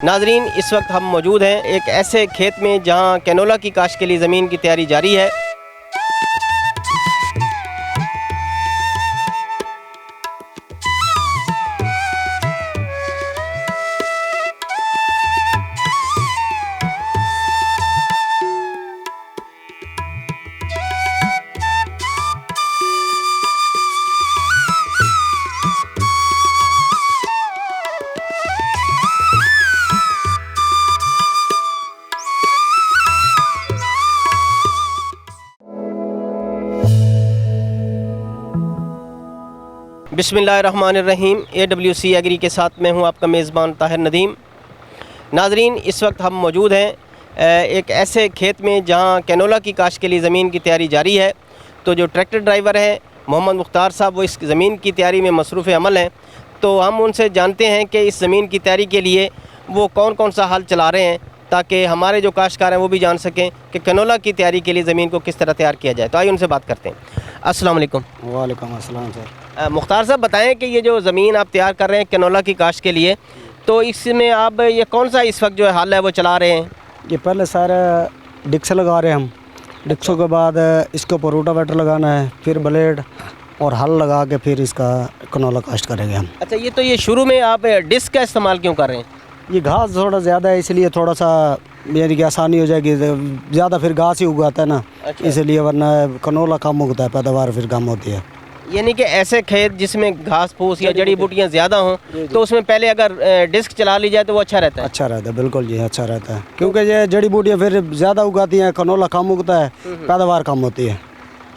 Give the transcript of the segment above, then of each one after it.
नाजरीन, इस वक्त हम मौजूद हैं एक ऐसे खेत में जहां कैनोला की काश्त के लिए ज़मीन की तैयारी जारी है। बिस्मिल्लाहिर्रहमानिर्रहीम। AWC एग्री के साथ मैं हूं आपका मेज़बान ताहिर नदीम। नाजरीन, इस वक्त हम मौजूद हैं एक ऐसे खेत में जहां कैनोला की काश्त के लिए ज़मीन की तैयारी जारी है। तो जो ट्रैक्टर ड्राइवर हैं मोहम्मद मुख्तार साहब, वो इस ज़मीन की तैयारी में मसरूफ़ अमल हैं। तो हम उनसे जानते हैं कि इस ज़मीन की तैयारी के लिए वो कौन कौन सा हल चला रहे हैं, ताकि हमारे जो काश्तकार हैं वो भी जान सकें कि कैनोला की तैयारी के लिए ज़मीन को किस तरह तैयार किया जाए। तो आइए उनसे बात करते हैं। अस्सलाम वालेकुम। वालेकुम अस्सलाम सर। मुख्तार साहब, बताएं कि ये जो ज़मीन आप तैयार कर रहे हैं कैनोला की काश्त के लिए, तो इसमें आप ये कौन सा इस वक्त जो हल है वो चला रहे हैं? ये पहले सारे डिक्स लगा रहे हैं हम। डिक्सों के बाद इसके ऊपर रोटावेटर लगाना है, फिर ब्लेड और हल लगा के फिर इसका कैनोला काश्त करेंगे हम। अच्छा, ये शुरू में आप डिस्क का इस्तेमाल क्यों कर रहे हैं? ये घास थोड़ा ज़्यादा है, इसलिए थोड़ा सा यानी कि आसानी हो जाएगी। ज़्यादा फिर घास ही उगाता है ना, इसलिए, वरना कैनोला कम उगता है, पैदावार फिर कम होती है। यानी कि ऐसे खेत जिसमें घास फूस या जड़ी बूटियाँ ज़्यादा हों तो उसमें पहले अगर डिस्क चला ली जाए तो वो अच्छा रहता है। अच्छा रहता है, बिल्कुल जी, अच्छा रहता है, क्योंकि ये जड़ी बूटियाँ फिर ज़्यादा उगाती हैं, कैनोला कम उगता है, पैदावार कम होती है।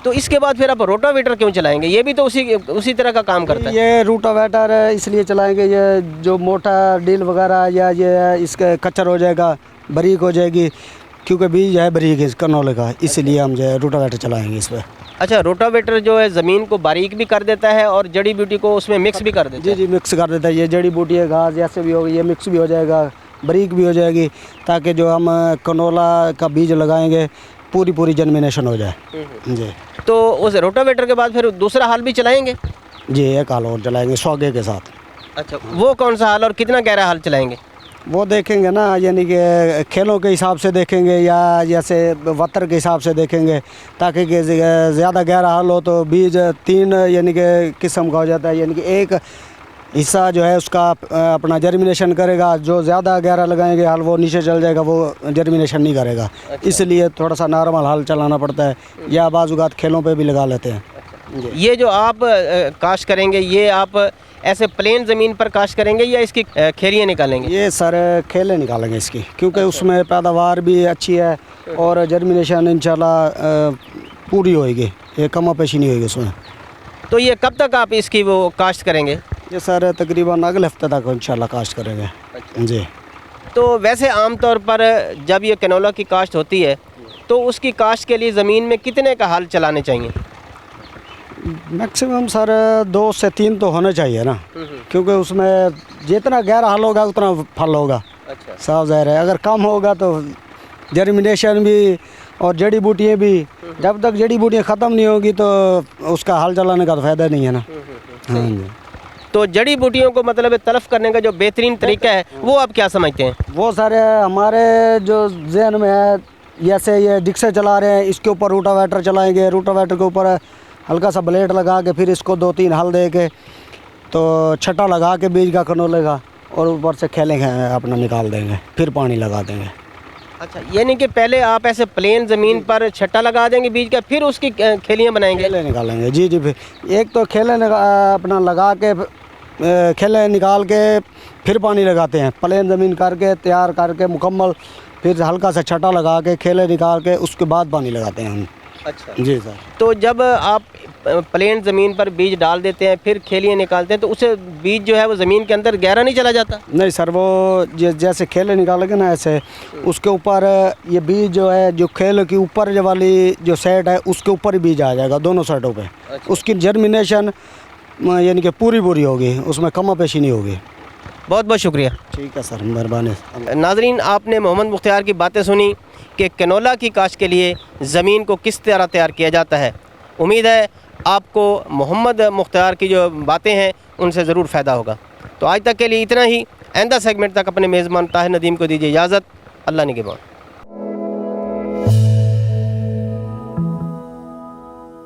तो इसके बाद फिर आप रोटावेटर क्यों चलाएंगे? ये भी तो उसी तरह का काम करता है। ये रोटावेटर इसलिए चलाएंगे, ये जो मोटा डील वगैरह या ये इसका कच्चर हो जाएगा, बारीक हो जाएगी, क्योंकि बीज है बारीक इस कैनोले का, इसलिए हम जो है रोटावेटर चलाएंगे इस पर। अच्छा, रोटावेटर जो है ज़मीन को बारीक भी कर देता है और जड़ी बूटी को उसमें मिक्स भी कर देता है? जी, मिक्स कर देता है। ये जड़ी बूटी है, घास जैसे भी होगी, ये मिक्स भी हो जाएगा, बारीक भी हो जाएगी, ताकि जो हम कैनोला का बीज लगाएंगे पूरी जर्मिनेशन हो जाए। जी, तो उस रोटावेटर के बाद फिर दूसरा हाल भी चलाएंगे? जी, एक हाल और चलाएंगे स्वागे के साथ। अच्छा, वो कौन सा हाल और कितना गहरा हाल चलाएंगे? वो देखेंगे ना, यानी कि खेलों के हिसाब से देखेंगे या जैसे वतर के हिसाब से देखेंगे, ताकि ज़्यादा गहरा हाल हो तो बीज 3 यानी कि किस्म का हो जाता है। यानी कि एक हिस्सा जो है उसका अपना जर्मिनेशन करेगा, जो ज़्यादा गहरा लगाएंगे हाल वो नीचे चल जाएगा, वो जर्मिनेशन नहीं करेगा। अच्छा। इसलिए थोड़ा सा नॉर्मल हाल चलाना पड़ता है, या बाज़-औक़ात खेलों पे भी लगा लेते हैं। ये जो आप काश्त करेंगे, ये आप ऐसे प्लेन ज़मीन पर काश्त करेंगे या इसकी खेलियाँ निकालेंगे? ये सर खेलें निकालेंगे इसकी, क्योंकि उसमें पैदावार भी अच्छी है और जर्मिनेशन इंशाल्लाह पूरी होएगी, ये कमा पेशी नहीं होएगी उसमें। तो ये कब तक आप इसकी वो काश्त करेंगे? ये सर तकरीबन अगले हफ्ते तक इंशाल्लाह काश्त करेंगे। जी। तो वैसे आम तौर पर जब ये कैनोला की काश्त होती है तो उसकी काश्त के लिए ज़मीन में कितने का हल चलाने चाहिए? मैक्सिमम सर 2 से 3 तो होने चाहिए ना, क्योंकि उसमें जितना गहरा हल होगा उतना फल होगा। अच्छा। साफ ज़ाहिर है, अगर कम होगा तो जर्मिनेशन भी और जड़ी बूटियाँ भी, जब तक जड़ी बूटियाँ ख़त्म नहीं होगी तो उसका हल चलाने का तो फ़ायदा नहीं है ना। हाँ जी। तो जड़ी बूटियों को मतलब तलफ़ करने का जो बेहतरीन तरीका है वो आप क्या समझते हैं? वो सारे हमारे जो जहन में है, जैसे ये डिक्से चला रहे हैं, इसके ऊपर रोटावेटर चलाएंगे, रोटावेटर के ऊपर हल्का सा ब्लेड लगा के फिर इसको 2-3 हल दे के तो छटा लगा के बीज का कैनोले का, और ऊपर से खेलेंगे अपना निकाल देंगे, फिर पानी लगा देंगे। अच्छा, यानी कि पहले आप ऐसे प्लेन ज़मीन पर छट्टा लगा देंगे बीज का, फिर उसकी खेलियाँ बनाएंगे? खेले निकालेंगे। जी, फिर एक तो खेले अपना लगा के खेले निकाल के फिर पानी लगाते हैं, प्लेन ज़मीन करके तैयार करके मुकम्मल, फिर हल्का सा छटा लगा के खेले निकाल के उसके बाद पानी लगाते हैं हम। अच्छा जी सर। तो जब आप प्लेन ज़मीन पर बीज डाल देते हैं फिर खेलियाँ निकालते हैं तो उसे बीज जो है वो ज़मीन के अंदर गहरा नहीं चला जाता? नहीं सर, वो जैसे खेले निकालेंगे ना ऐसे, उसके ऊपर ये बीज जो है, जो खेल की ऊपर वाली जो सेट है उसके ऊपर ही बीज आ जाएगा दोनों साइडों पे। अच्छा। उसकी जर्मिनेशन यानी कि पूरी होगी, उसमें कमा पेशी नहीं होगी। बहुत बहुत शुक्रिया। ठीक है सर, मेहरबानी। नाजरीन, आपने मोहम्मद मुख्तार की बातें सुनी कि कैनोला की काश्त के लिए ज़मीन को किस तरह तैयार किया जाता है। उम्मीद है आपको मोहम्मद मुख्तार की जो बातें हैं उनसे ज़रूर फ़ायदा होगा। तो आज तक के लिए इतना ही। आइंदा सेगमेंट तक अपने मेज़बान ताहिर नदीम को दीजिए इजाज़त। अल्लाह निगहबान।